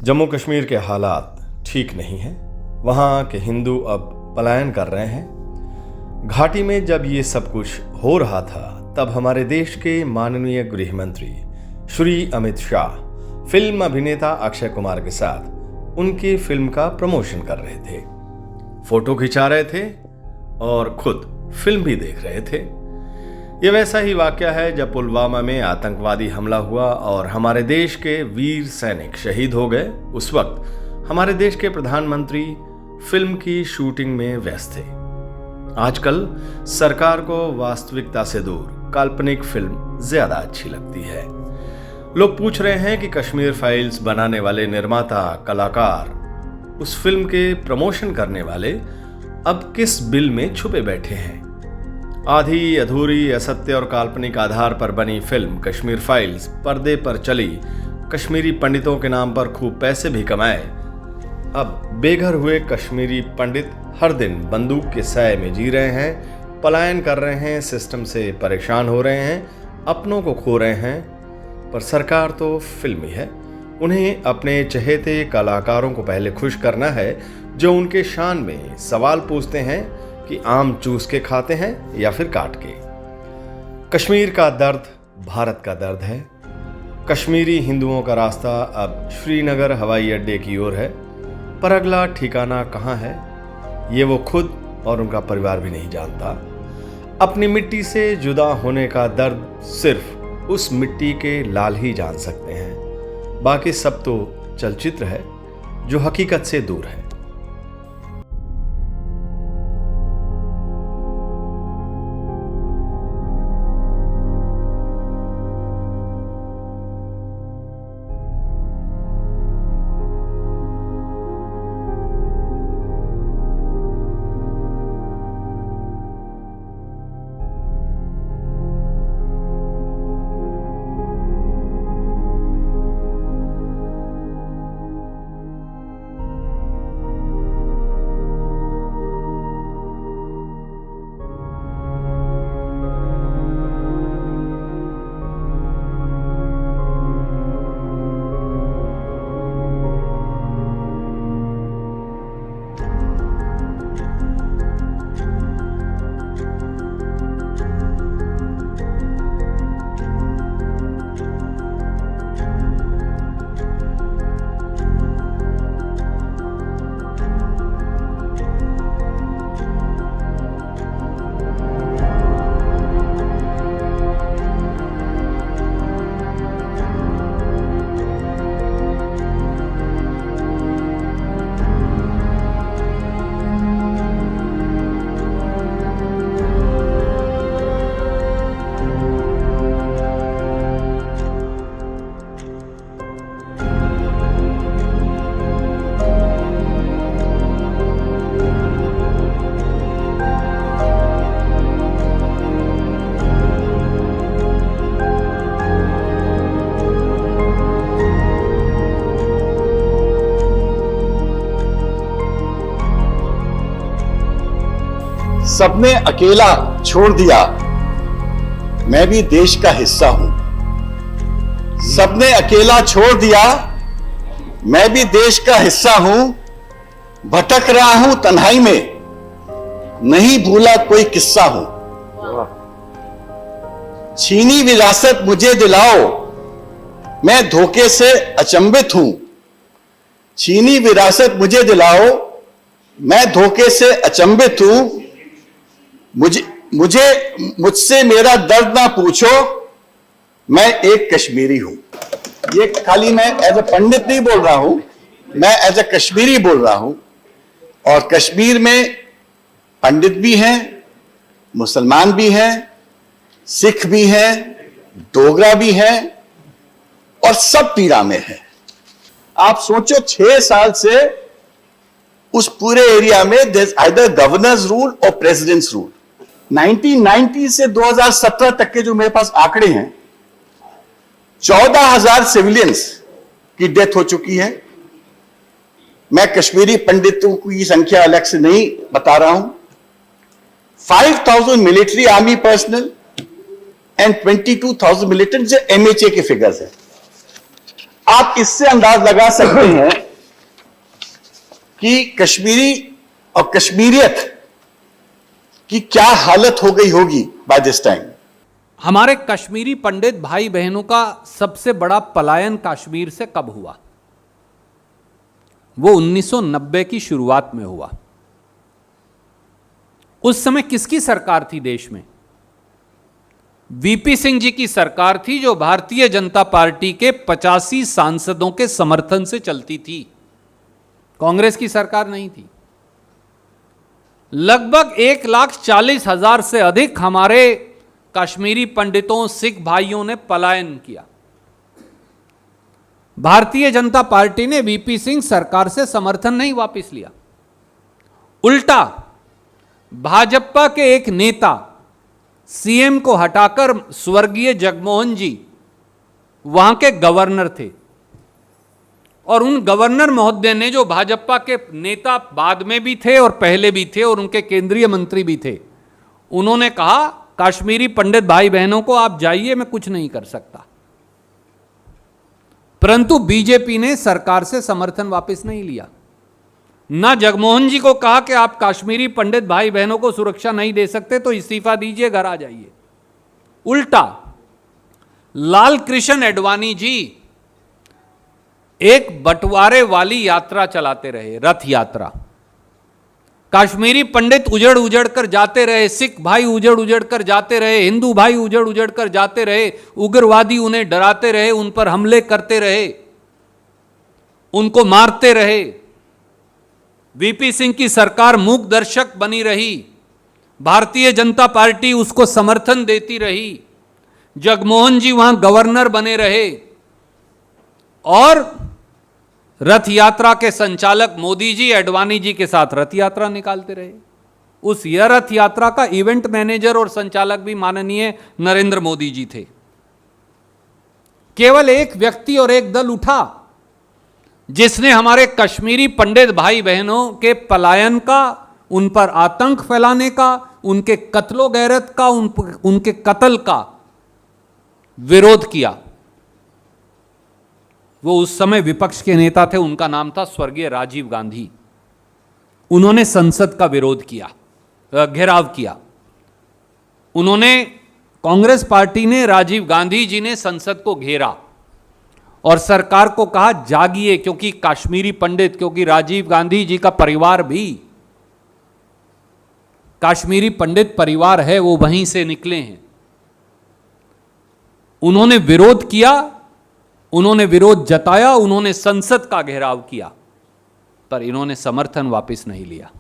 जम्मू कश्मीर के हालात ठीक नहीं हैं। वहाँ के हिंदू अब पलायन कर रहे हैं। घाटी में जब ये सब कुछ हो रहा था तब हमारे देश के माननीय गृह मंत्री श्री अमित शाह फिल्म अभिनेता अक्षय कुमार के साथ उनकी फिल्म का प्रमोशन कर रहे थे, फोटो खिंचा रहे थे और खुद फिल्म भी देख रहे थे। ये वैसा ही वाकया है जब पुलवामा में आतंकवादी हमला हुआ और हमारे देश के वीर सैनिक शहीद हो गए। उस वक्त हमारे देश के प्रधानमंत्री फिल्म की शूटिंग में व्यस्त थे। आजकल सरकार को वास्तविकता से दूर काल्पनिक फिल्म ज्यादा अच्छी लगती है। लोग पूछ रहे हैं कि कश्मीर फाइल्स बनाने वाले निर्माता, कलाकार, उस फिल्म के प्रमोशन करने वाले अब किस बिल में छुपे बैठे हैं। आधी अधूरी, असत्य और काल्पनिक आधार पर बनी फिल्म कश्मीर फाइल्स पर्दे पर चली, कश्मीरी पंडितों के नाम पर खूब पैसे भी कमाए। अब बेघर हुए कश्मीरी पंडित हर दिन बंदूक के साए में जी रहे हैं, पलायन कर रहे हैं, सिस्टम से परेशान हो रहे हैं, अपनों को खो रहे हैं। पर सरकार तो फिल्मी है, उन्हें अपने चहेते कलाकारों को पहले खुश करना है, जो उनके शान में सवाल पूछते हैं कि आम चूस के खाते हैं या फिर काट के। कश्मीर का दर्द भारत का दर्द है। कश्मीरी हिंदुओं का रास्ता अब श्रीनगर हवाई अड्डे की ओर है, पर अगला ठिकाना कहाँ है ये वो खुद और उनका परिवार भी नहीं जानता। अपनी मिट्टी से जुदा होने का दर्द सिर्फ उस मिट्टी के लाल ही जान सकते हैं। बाकी सब तो चलचित्र है जो हकीकत से दूर है। सबने अकेला छोड़ दिया, मैं भी देश का हिस्सा हूं। सबने अकेला छोड़ दिया, मैं भी देश का हिस्सा हूं। भटक रहा हूं तन्हाई में, नहीं भूला कोई किस्सा हूं। छीनी विरासत मुझे दिलाओ, मैं धोखे से अचंभित हूं। छीनी विरासत मुझे दिलाओ, मैं धोखे से अचंभित हूं। मुझसे मेरा दर्द ना पूछो, मैं एक कश्मीरी हूं। ये खाली मैं एज अ पंडित नहीं बोल रहा हूं, मैं एज अ कश्मीरी बोल रहा हूं। और कश्मीर में पंडित भी हैं, मुसलमान भी हैं, सिख भी हैं, डोगरा भी हैं और सब पीड़ा में हैं। आप सोचो 6 साल से उस पूरे एरिया में आइदर गवर्नर्स रूल और प्रेसिडेंट्स रूल। 1990 से 2017 तक के जो मेरे पास आंकड़े हैं, 14,000 सिविलियंस की डेथ हो चुकी है। मैं कश्मीरी पंडितों की संख्या अलग से नहीं बता रहा हूं। 5,000 military army personnel and 22,000 militant, जो MHA के फिगर्स है। आप इससे अंदाज लगा सकते हैं कि कश्मीरी और कश्मीरियत की क्या हालत हो गई होगी बाय दिस टाइम। हमारे कश्मीरी पंडित भाई बहनों का सबसे बड़ा पलायन कश्मीर से कब हुआ? वो 1990 की शुरुआत में हुआ। उस समय किसकी सरकार थी देश में? वीपी सिंह जी की सरकार थी, जो भारतीय जनता पार्टी के 85 सांसदों के समर्थन से चलती थी। कांग्रेस की सरकार नहीं थी। लगभग 1,40,000 से अधिक हमारे कश्मीरी पंडितों, सिख भाइयों ने पलायन किया। भारतीय जनता पार्टी ने वीपी सिंह सरकार से समर्थन नहीं वापस लिया, उल्टा भाजपा के एक नेता सीएम को हटाकर स्वर्गीय जगमोहन जी वहां के गवर्नर थे, और उन गवर्नर महोदय ने, जो भाजपा के नेता बाद में भी थे और पहले भी थे और उनके केंद्रीय मंत्री भी थे, उन्होंने कहा कश्मीरी पंडित भाई बहनों को आप जाइए, मैं कुछ नहीं कर सकता। परंतु बीजेपी ने सरकार से समर्थन वापस नहीं लिया। ना जगमोहन जी को कहा कि आप कश्मीरी पंडित भाई बहनों को सुरक्षा नहीं दे सकते तो इस्तीफा दीजिए, घर आ जाइए। उल्टा लाल कृष्ण एडवाणी जी एक बंटवारे वाली यात्रा चलाते रहे, रथ यात्रा। कश्मीरी पंडित उजड़ उजड़ कर जाते रहे, सिख भाई उजड़ उजड़ कर जाते रहे, हिंदू भाई उजड़ उजड़ कर जाते रहे, उग्रवादी उन्हें डराते रहे, उन पर हमले करते रहे, उनको मारते रहे। वीपी सिंह की सरकार मूक दर्शक बनी रही, भारतीय जनता पार्टी उसको समर्थन देती रही, जगमोहन जी वहां गवर्नर बने रहे, और रथ यात्रा के संचालक मोदी जी एडवाणी जी के साथ रथ यात्रा निकालते रहे। उस रथ यात्रा का इवेंट मैनेजर और संचालक भी माननीय नरेंद्र मोदी जी थे। केवल एक व्यक्ति और एक दल उठा जिसने हमारे कश्मीरी पंडित भाई बहनों के पलायन का, उन पर आतंक फैलाने का, उनके कत्लो गैरत का, उनके कत्ल का विरोध किया। वो उस समय विपक्ष के नेता थे, उनका नाम था स्वर्गीय राजीव गांधी। उन्होंने संसद का विरोध किया, घेराव किया। उन्होंने, कांग्रेस पार्टी ने, राजीव गांधी जी ने संसद को घेरा और सरकार को कहा जागिए, क्योंकि कश्मीरी पंडित, क्योंकि राजीव गांधी जी का परिवार भी कश्मीरी पंडित परिवार है, वो वहीं से निकले हैं। उन्होंने विरोध किया, उन्होंने विरोध जताया, उन्होंने संसद का घेराव किया, पर इन्होंने समर्थन वापस नहीं लिया।